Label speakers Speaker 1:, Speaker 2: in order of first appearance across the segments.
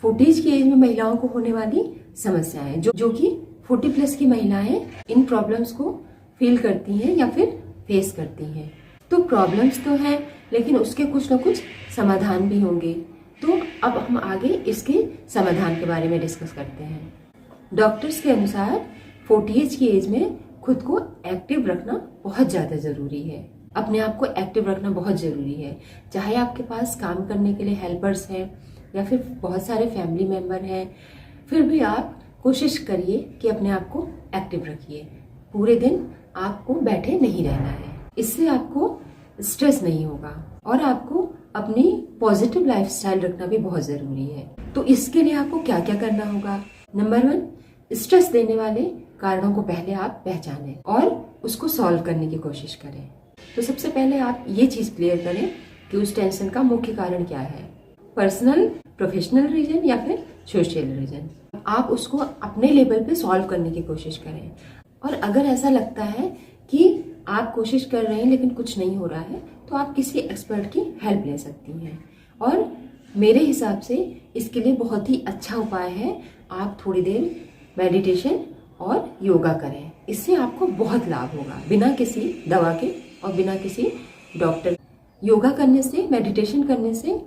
Speaker 1: 40 की एज में महिलाओं को होने वाली समस्याएं जो कि 40 प्लस की महिलाएं इन प्रॉब्लम्स को फील करती हैं या फिर फेस करती हैं। तो प्रॉब्लम्स तो हैं, लेकिन उसके कुछ ना कुछ समाधान भी होंगे। तो अब हम आगे इसके समाधान के बारे में डिस्कस करते हैं। डॉक्टर्स के अनुसार 40 की एज में खुद को एक्टिव रखना बहुत ज़्यादा ज़रूरी है। अपने आप को एक्टिव रखना बहुत ज़रूरी है। चाहे आपके पास काम करने के लिए हेल्पर्स हैं या फिर बहुत सारे फैमिली मेम्बर हैं, फिर भी आप कोशिश करिए कि अपने आप को एक्टिव रखिए। पूरे दिन आपको बैठे नहीं रहना है। इससे आपको स्ट्रेस नहीं होगा और आपको अपनी पॉजिटिव लाइफस्टाइल रखना भी बहुत ज़रूरी है। तो इसके लिए आपको क्या क्या करना होगा? नंबर 1, स्ट्रेस देने वाले कारणों को पहले आप पहचानें और उसको सॉल्व करने की कोशिश करें। तो सबसे पहले आप ये चीज़ क्लियर करें कि उस टेंशन का मुख्य कारण क्या है, पर्सनल, प्रोफेशनल रीजन या फिर सोशल रीजन। आप उसको अपने लेवल पे सॉल्व करने की कोशिश करें। और अगर ऐसा लगता है कि आप कोशिश कर रहे हैं लेकिन कुछ नहीं हो रहा है, तो आप किसी एक्सपर्ट की हेल्प ले सकती हैं। और मेरे हिसाब से इसके लिए बहुत ही अच्छा उपाय है, आप थोड़ी देर मेडिटेशन और योगा करें। इससे आपको बहुत लाभ होगा, बिना किसी दवा के और बिना किसी डॉक्टर। योगा करने से, मेडिटेशन करने से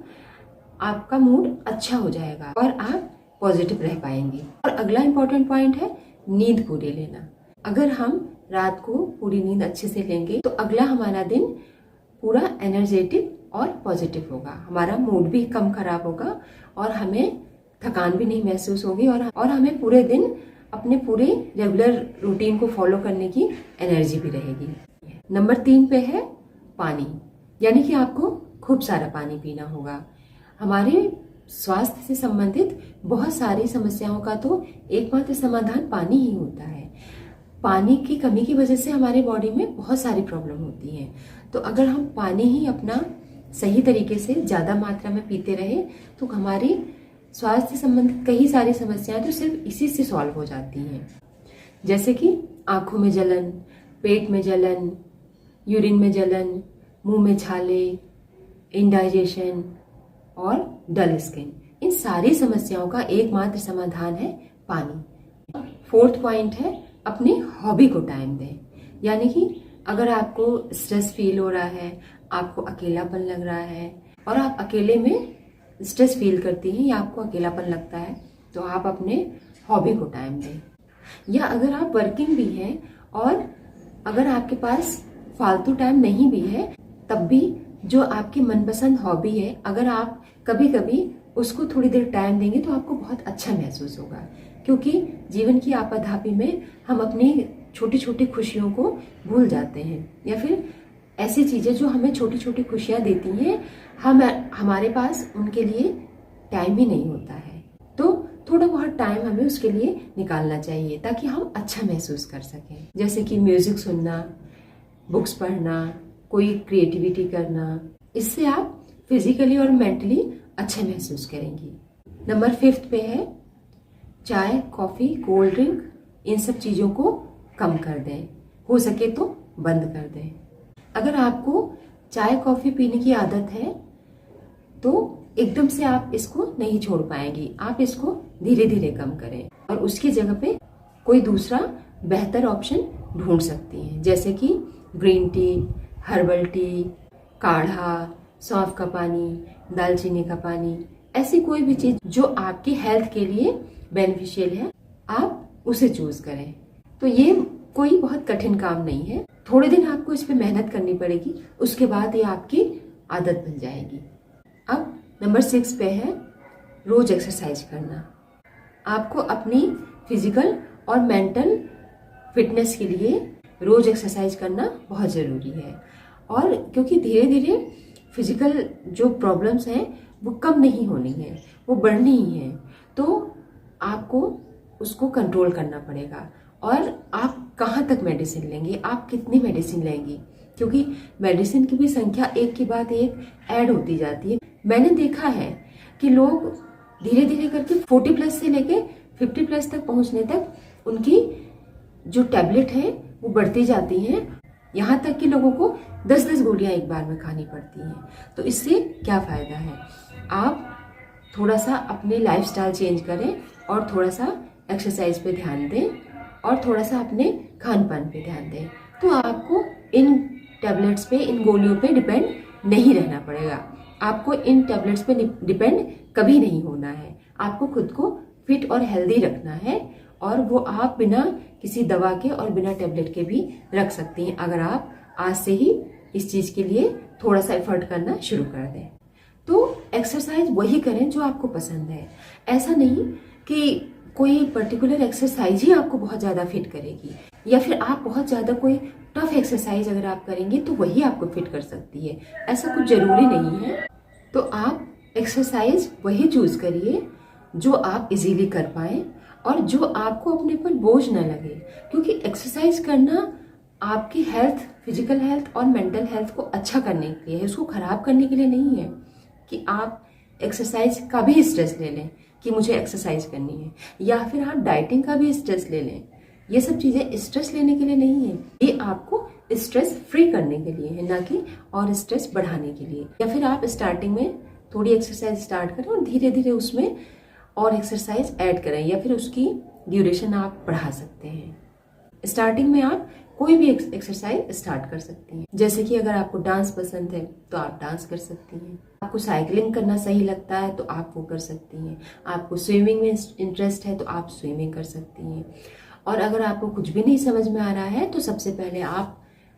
Speaker 1: आपका मूड अच्छा हो जाएगा और आप पॉजिटिव रह पाएंगे। और अगला इम्पोर्टेंट पॉइंट है नींद पूरी लेना। अगर हम रात को पूरी नींद अच्छे से लेंगे तो अगला हमारा दिन पूरा एनर्जेटिक और पॉजिटिव होगा। हमारा मूड भी कम खराब होगा और हमें थकान भी नहीं महसूस होगी और हमें पूरे दिन अपने पूरे रेगुलर रूटीन को फॉलो करने की एनर्जी भी रहेगी। नंबर 3 पे है पानी, यानी कि आपको खूब सारा पानी पीना होगा। हमारे स्वास्थ्य से संबंधित बहुत सारी समस्याओं का तो एकमात्र समाधान पानी ही होता है। पानी की कमी की वजह से हमारे बॉडी में बहुत सारी प्रॉब्लम होती हैं। तो अगर हम पानी ही अपना सही तरीके से ज़्यादा मात्रा में पीते रहे तो हमारी स्वास्थ्य से संबंधित कई सारी समस्याएं तो सिर्फ इसी से सॉल्व हो जाती हैं, जैसे कि आंखों में जलन, पेट में जलन, यूरिन में जलन, मुंह में छाले, इंडाइजेशन और डल स्किन। इन सारी समस्याओं का एकमात्र समाधान है पानी। 4th पॉइंट है अपनी हॉबी को टाइम दें, यानी कि अगर आपको स्ट्रेस फील हो रहा है, आपको अकेलापन लग रहा है और आप अकेले में स्ट्रेस फील करती हैं या आपको अकेलापन लगता है, तो आप अपने हॉबी को टाइम दें। या अगर आप वर्किंग भी हैं और अगर आपके पास फालतू टाइम नहीं भी है, तब भी जो आपकी मनपसंद हॉबी है, अगर आप कभी कभी उसको थोड़ी देर टाइम देंगे तो आपको बहुत अच्छा महसूस होगा। क्योंकि जीवन की आपाधापी में हम अपनी छोटी छोटी खुशियों को भूल जाते हैं, या फिर ऐसी चीज़ें जो हमें छोटी छोटी खुशियाँ देती हैं, हमारे पास उनके लिए टाइम ही नहीं होता है। तो थोड़ा बहुत टाइम हमें उसके लिए निकालना चाहिए ताकि हम अच्छा महसूस कर सकें, जैसे कि म्यूजिक सुनना, बुक्स पढ़ना, कोई क्रिएटिविटी करना। इससे आप फिजिकली और मेंटली अच्छा महसूस करेंगी। नंबर 5 पे है चाय, कॉफ़ी, कोल्ड ड्रिंक, इन सब चीज़ों को कम कर दें, हो सके तो बंद कर दें। अगर आपको चाय कॉफ़ी पीने की आदत है तो एकदम से आप इसको नहीं छोड़ पाएंगी। आप इसको धीरे धीरे कम करें और उसकी जगह पे कोई दूसरा बेहतर ऑप्शन ढूंढ सकती हैं, जैसे कि ग्रीन टी, हर्बल टी, काढ़ा, सौंफ का पानी, दालचीनी का पानी। ऐसी कोई भी चीज़ जो आपकी हेल्थ के लिए बेनिफिशियल है, आप उसे चूज करें। तो ये कोई बहुत कठिन काम नहीं है, थोड़े दिन आपको इस पे मेहनत करनी पड़ेगी, उसके बाद ये आपकी आदत बन जाएगी। अब नंबर 6 पे है रोज एक्सरसाइज करना। आपको अपनी फिजिकल और मेंटल फिटनेस के लिए रोज एक्सरसाइज करना बहुत ज़रूरी है। और क्योंकि धीरे धीरे फिजिकल जो प्रॉब्लम्स हैं वो कम नहीं होनी है, वो बढ़नी ही है। तो आपको उसको कंट्रोल करना पड़ेगा। और आप कहाँ तक मेडिसिन लेंगे, आप कितनी मेडिसिन लेंगी, क्योंकि मेडिसिन की भी संख्या एक के बाद एक ऐड होती जाती है। मैंने देखा है कि लोग धीरे धीरे करके 40 प्लस से लेके 50 प्लस तक पहुंचने तक उनकी जो टैबलेट है वो बढ़ती जाती हैं, यहाँ तक कि लोगों को 10-10 गोलियां एक बार में खानी पड़ती हैं। तो इससे क्या फायदा है? आप थोड़ा सा अपने लाइफस्टाइल चेंज करें और थोड़ा सा एक्सरसाइज पे ध्यान दें और थोड़ा सा अपने खान पान पे ध्यान दें, तो आपको इन टैबलेट्स पे, इन गोलियों पे डिपेंड नहीं रहना पड़ेगा। आपको इन टैबलेट्स पे डिपेंड कभी नहीं होना है। आपको खुद को फिट और हेल्दी रखना है और वो आप बिना किसी दवा के और बिना टैबलेट के भी रख सकती हैं, अगर आप आज से ही इस चीज के लिए थोड़ा सा एफर्ट करना शुरू कर दें। तो एक्सरसाइज वही करें जो आपको पसंद है। ऐसा नहीं कि कोई पर्टिकुलर एक्सरसाइज ही आपको बहुत ज्यादा फिट करेगी, या फिर आप बहुत ज्यादा कोई टफ एक्सरसाइज अगर आप करेंगे तो वही आपको फिट कर सकती है। ऐसा कुछ जरूरी नहीं है। तो आप एक्सरसाइज वही चूज करिए जो आप इजीली कर पाए और जो आपको अपने पर बोझ न लगे, क्योंकि एक्सरसाइज करना आपकी हेल्थ, फिजिकल हेल्थ और मेंटल हेल्थ को अच्छा करने के लिए है, उसको खराब करने के लिए नहीं है कि आप एक्सरसाइज का भी स्ट्रेस ले लें कि मुझे एक्सरसाइज करनी है, या फिर आप डाइटिंग का भी स्ट्रेस ले लें। ये सब चीजें स्ट्रेस लेने के लिए नहीं है, ये आपको स्ट्रेस फ्री करने के लिए है, ना कि और स्ट्रेस बढ़ाने के लिए। या फिर आप स्टार्टिंग में थोड़ी एक्सरसाइज स्टार्ट करें और धीरे धीरे उसमें और एक्सरसाइज ऐड करें, या फिर उसकी ड्यूरेशन आप बढ़ा सकते हैं। स्टार्टिंग में आप कोई भी एक्सरसाइज स्टार्ट कर सकती हैं। जैसे कि अगर आपको डांस पसंद है तो आप डांस कर सकती हैं, आपको साइकिलिंग करना सही लगता है तो आप वो कर सकती हैं, आपको स्विमिंग में इंटरेस्ट है तो आप स्विमिंग कर सकती हैं। और अगर आपको कुछ भी नहीं समझ में आ रहा है तो सबसे पहले आप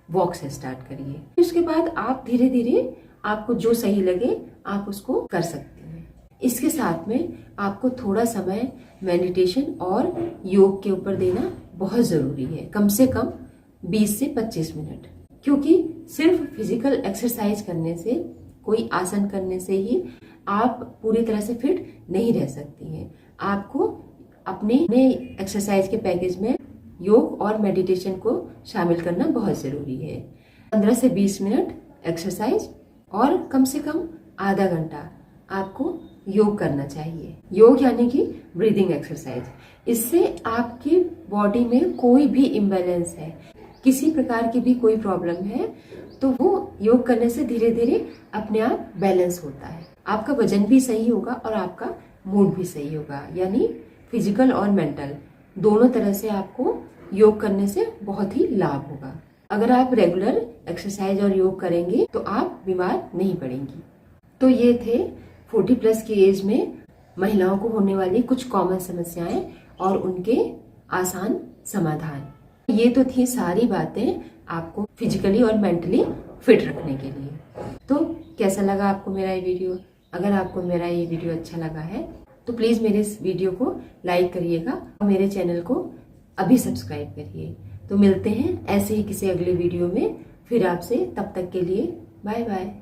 Speaker 1: वॉक से स्टार्ट करिए, उसके बाद आप धीरे धीरे आपको जो सही लगे आप उसको कर सकती हैं। इसके साथ में आपको थोड़ा समय मेडिटेशन और योग के ऊपर देना बहुत जरूरी है, कम से कम 20 से 25 मिनट, क्योंकि सिर्फ फिजिकल एक्सरसाइज करने से, कोई आसन करने से ही आप पूरी तरह से फिट नहीं रह सकती हैं। आपको अपने एक्सरसाइज के पैकेज में योग और मेडिटेशन को शामिल करना बहुत जरूरी है। 15 से 20 मिनट एक्सरसाइज और कम से कम आधा घंटा आपको योग करना चाहिए। योग यानी कि ब्रीदिंग एक्सरसाइज। इससे आपकी बॉडी में कोई भी इम्बैलेंस है, किसी प्रकार की भी कोई प्रॉब्लम है, तो वो योग करने से धीरे धीरे अपने आप बैलेंस होता है। आपका वजन भी सही होगा और आपका मूड भी सही होगा, यानी फिजिकल और मेंटल दोनों तरह से आपको योग करने से बहुत ही लाभ होगा। अगर आप रेगुलर एक्सरसाइज और योग करेंगे तो आप बीमार नहीं पड़ेंगी। तो ये थे 40 प्लस की एज में महिलाओं को होने वाली कुछ कॉमन समस्याएं और उनके आसान समाधान। ये तो थी सारी बातें आपको फिजिकली और मेंटली फिट रखने के लिए। तो कैसा लगा आपको मेरा ये वीडियो? अगर आपको मेरा ये वीडियो अच्छा लगा है तो प्लीज मेरे इस वीडियो को लाइक करिएगा और मेरे चैनल को अभी सब्सक्राइब करिए। तो मिलते हैं ऐसे ही किसी अगले वीडियो में फिर आपसे, तब तक के लिए बाय बाय।